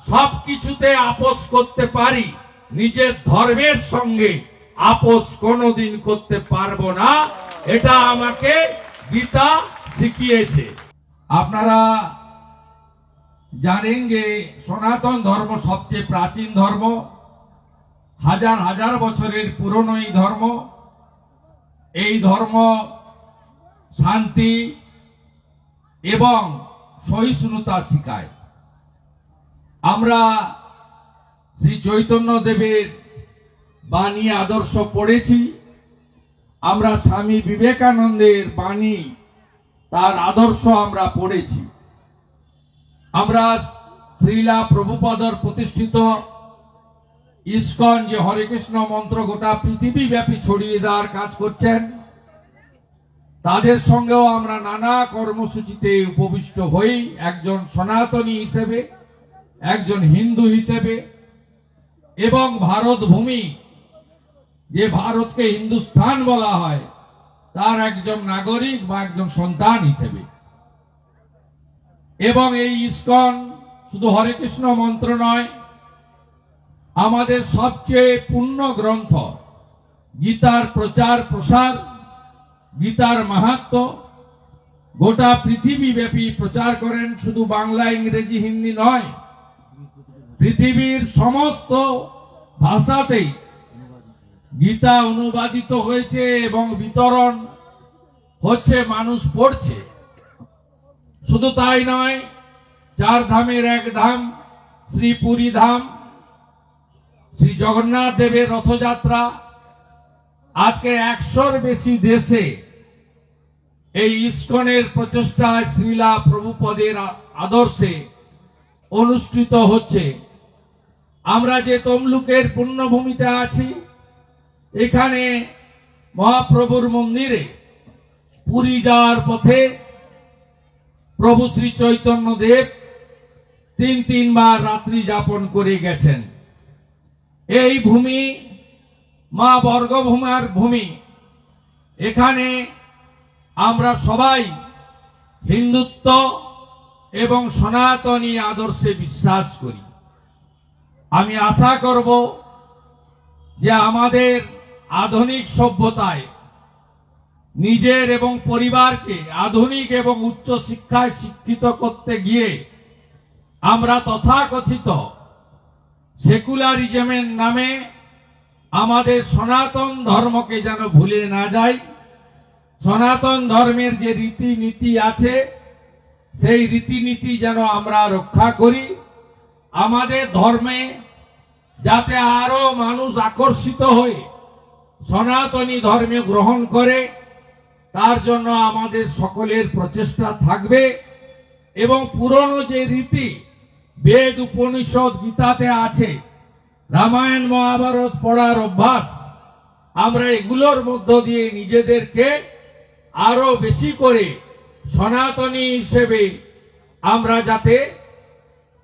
সবকিছুতে আপোষ করতে পারি, নিজের ধর্মের সঙ্গে আপোষ কোনোদিন করতে পারবো না। এটা আমাকে গীতা শিখিয়েছে। আপনারা জানেন যে সনাতন ধর্ম সবচেয়ে প্রাচীন ধর্ম, হাজার হাজার বছরের পুরনো এই ধর্ম। এই ধর্ম শান্তি এবং সহিষ্ণুতা শিখায়। আমরা শ্রী চৈতন্য দেবের বাণী আদর্শ পড়েছি, আমরা স্বামী বিবেকানন্দের বাণী তার আদর্শ আমরা পড়েছি, আমরা শ্রীলা প্রভুপাদর প্রতিষ্ঠিত ইসকন যে হরে কৃষ্ণ মন্ত্র গোটা পৃথিবী ব্যাপী ছড়িয়ে দেওয়ার কাজ করছেন, তাদের সঙ্গেও আমরা নানা কর্মসূচিতে উপবিষ্ট হই। একজন সনাতনী হিসেবে, একজন হিন্দু হিসেবে এবং ভারত ভূমি, যে ভারতকে হিন্দুস্থান বলা হয়, তার একজন নাগরিক বা একজন সন্তান হিসেবে। এবং এই ইসকন শুধু হরে কৃষ্ণ মন্ত্র নয়, আমাদের সবচেয়ে পূর্ণ গ্রন্থ গীতার প্রচার প্রসার, গীতার মাহাত্ম্য গোটা পৃথিবী ব্যাপী প্রচার করেন। শুধু বাংলা, ইংরেজি, হিন্দি নয়, পৃথিবীর সমস্ত ভাষাতেই গীতা অনুবাদিত হয়েছে এবং বিতরণ হচ্ছে, মানুষ পড়ছে। শুধু তাই নয়, 4 ধামের এক ধাম শ্রী পুরী ধাম, শ্রী জগন্নাথ দেবের রথযাত্রা আজকে 100-র বেশি দেশে এই ইসকনের প্রচেষ্টায় শ্রীলা প্রভুপদের আদর্শে অনুষ্ঠিত হচ্ছে। আমরা যে তমলুকের পুণ্যভূমিতে আছি, এখানে মহাপ্রভুর মন্দিরে পুরী যাওয়ার পথে প্রভু শ্রী চৈতন্য দেব 3 বার রাত্রি যাপন করে গেছেন। এই ভূমি মা বর্গভূমার ভূমি। এখানে আমরা সবাই হিন্দুত্ব এবং সনাতনী আদর্শে বিশ্বাস করি। আমি আশা করব যে আমাদের আধুনিক সভ্যতায় নিজের এবং পরিবারকে আধুনিক এবং উচ্চ শিক্ষায় শিক্ষিত করতে গিয়ে আমরা তথাকথিত সেকুলারিজমের নামে আমাদের সনাতন ধর্মকে যেন ভুলে না যাই। সনাতন ধর্মের যে রীতিনীতি আছে, সেই রীতিনীতি যেন আমরা রক্ষা করি। আমাদের ধর্মে যাতে আরো মানুষ আকর্ষিত হয়ে সনাতনী ধর্মে গ্রহণ করে, তার জন্য আমাদের সকলের প্রচেষ্টা থাকবে। এবং পুরনো যে রীতি বেদ, উপনিষদ, গীতাতে আছে, রামায়ণ মহাভারত পড়ার অভ্যাস, আমরা এগুলোর মধ্য দিয়ে নিজেদেরকে আরো বেশি করে সনাতনী হিসেবে আমরা যাতে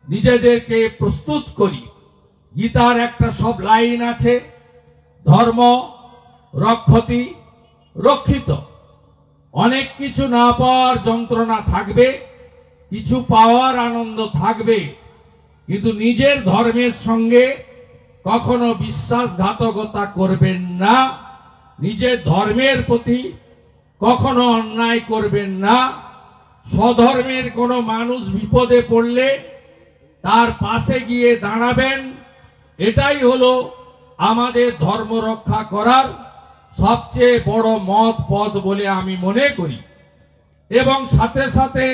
নিজেদেরকে প্রস্তুত করি। গীতার একটা সব লাইন আছে, ধর্ম রক্ষতি রক্ষিত। অনেক কিছু না পাওয়ার যন্ত্রণা থাকবে, কিছু পাওয়ার আনন্দ থাকবে, কিন্তু নিজের ধর্মের সঙ্গে কখনো বিশ্বাসঘাতকতা করবেন না, নিজের ধর্মের প্রতি কখনো অন্যায় করবেন না। স্বধর্মের কোনো মানুষ বিপদে পড়লে তার পাশে গিয়ে দাঁড়াবেন। এটাই হলো আমাদের ধর্ম রক্ষা করার সবচেয়ে বড় মত পথ বলে আমি মনে করি। এবং সাথে সাথে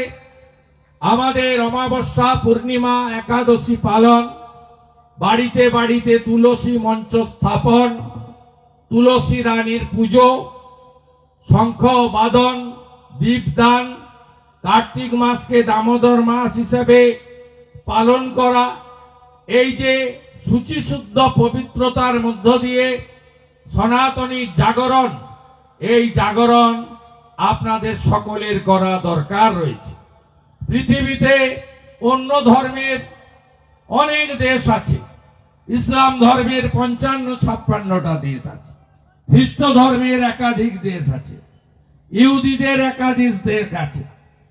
আমাদের অমাবস্যা, পূর্ণিমা, একাদশী পালন, বাড়িতে বাড়িতে তুলসী মঞ্চ স্থাপন, তুলসী রানীর পুজো, শঙ্খ বাদন, দীপদান, কার্তিক মাসকে দামোদর মাস হিসেবে পালন করা, এই যে শুচিশুদ্ধ পবিত্রতার মধ্য দিয়ে সনাতনী জাগরণ, এই জাগরণ আপনাদের সকলের করা দরকার রয়েছে। পৃথিবীতে অন্য ধর্মের অনেক দেশ আছে, ইসলাম ধর্মের 55-56টা দেশ আছে, খ্রিস্ট ধর্মের একাধিক দেশ আছে, ইহুদিদের একাধিক দেশ আছে,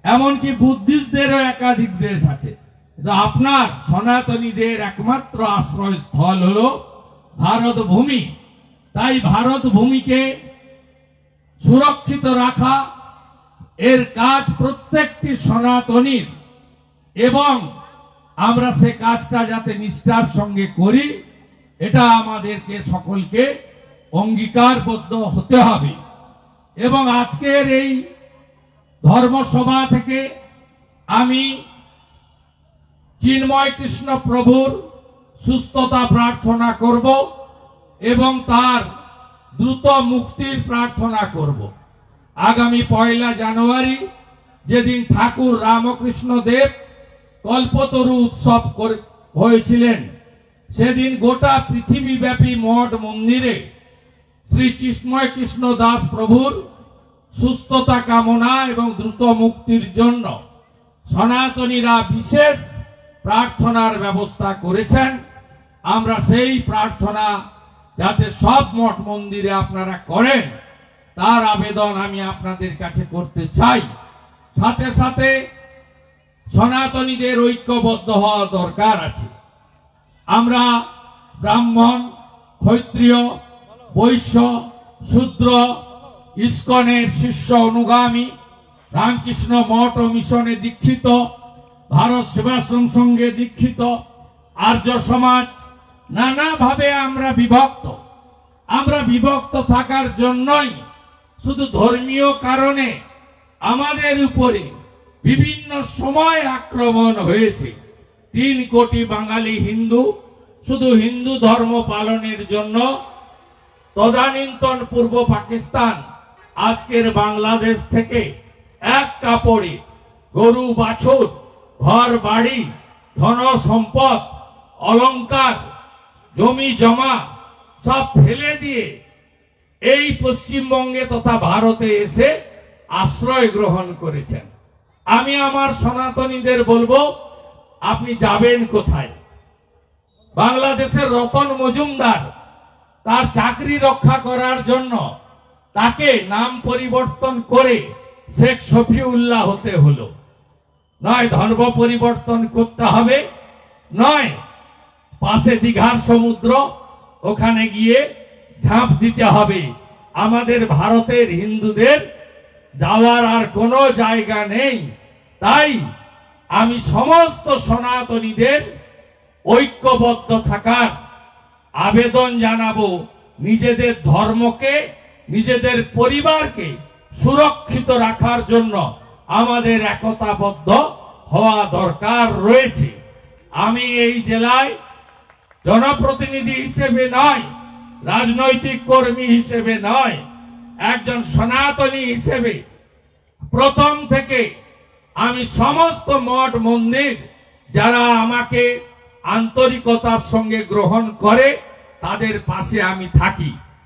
এমনকি বুদ্ধিস্টদেরও একাধিক দেশ আছে। কিন্তু আপনার সনাতনীদের একমাত্র আশ্রয়স্থল হলো ভারত ভূমি। তাই ভারত ভূমিকে সুরক্ষিত রাখা এর কাজ প্রত্যেকটি সনাতনীর, এবং আমরা সে কাজটা যাতে নিষ্ঠার সঙ্গে করি এটা আমাদেরকে সকলকে অঙ্গীকারবদ্ধ হতে হবে। এবং আজকের এই ধর্মসভা থেকে আমি চিন্ময় কৃষ্ণ প্রভুর সুস্থতা প্রার্থনা করব এবং তার দ্রুত মুক্তির প্রার্থনা করব। আগামী 1 জানুয়ারি যেদিন ঠাকুর রামকৃষ্ণ দেব কল্পতরু উৎসব হয়েছিলেন, সেদিন গোটা পৃথিবীব্যাপী মঠ মন্দিরে শ্রী চিন্ময় কৃষ্ণ দাস প্রভুর সুস্থতা কামনা এবং দ্রুত মুক্তির জন্য সনাতনীরা বিশেষ প্রার্থনার ব্যবস্থা করেছেন। আমরা সেই প্রার্থনা যাতে সব মঠ মন্দিরে আপনারা করেন তার আবেদন আমি আপনাদের কাছে করতে চাই। সাথে সাথে সনাতনীদের ঐক্যবদ্ধ হওয়া দরকার আছে। আমরা ব্রাহ্মণ, ক্ষত্রিয়, বৈশ্য, শূদ্র, ইস্কনের শিষ্য অনুগামী, রামকৃষ্ণ মঠ ও মিশনে দীক্ষিত, ভারত সেবাশ্রম সঙ্গে দীক্ষিত, আর্য সমাজ, নানাভাবে আমরা বিভক্ত। আমরা বিভক্ত থাকার জন্যই শুধু ধর্মীয় কারণে আমাদের উপরে বিভিন্ন সময় আক্রমণ হয়েছে। 3 কোটি বাঙালি হিন্দু শুধু হিন্দু ধর্ম পালনের জন্য তদানীন্তন পূর্ব পাকিস্তান আজকের বাংলাদেশ থেকে এক কাপড়ে গরু বাছুর, ঘর বাড়ি, ধন সম্পদ, অলংকার, জমি জমা সব ফেলে দিয়ে এই পশ্চিমবঙ্গে তথা ভারতে এসে আশ্রয় গ্রহণ করেছেন। আমি আমার সনাতনীদের বলবো, আপনি যাবেন কোথায়? বাংলাদেশের রতন মজুমদার তার চাকরি রক্ষা করার জন্য তাকে নাম পরিবর্তন করে শেখ শফিউল্লাহ হতে হলো। নয় ধর্ম পরিবর্তন করতে হবে, নয় পাশে দীঘার সমুদ্র, ওখানে গিয়ে ঝাঁপ দিতে হবে। আমাদের ভারতের হিন্দুদের যাওয়ার আর কোনো জায়গা নেই। তাই আমি সমস্ত সনাতনীদের ঐক্যবদ্ধ থাকার আবেদন জানাবো। নিজেদের ধর্মকে, নিজেদের পরিবারকে সুরক্ষিত রাখার জন্য আমাদের একতাবদ্ধ হওয়া দরকার রয়েছে। আমি এই জেলায় জনপ্রতিনিধি হিসেবে নয়, রাজনৈতিক কর্মী হিসেবে নয়, একজন সনাতনী হিসেবে প্রথম থেকে আমি সমস্ত মঠ মন্দির যারা আমাকে আন্তরিকতার সঙ্গে গ্রহণ করে তাদের পাশে আমি থাকি।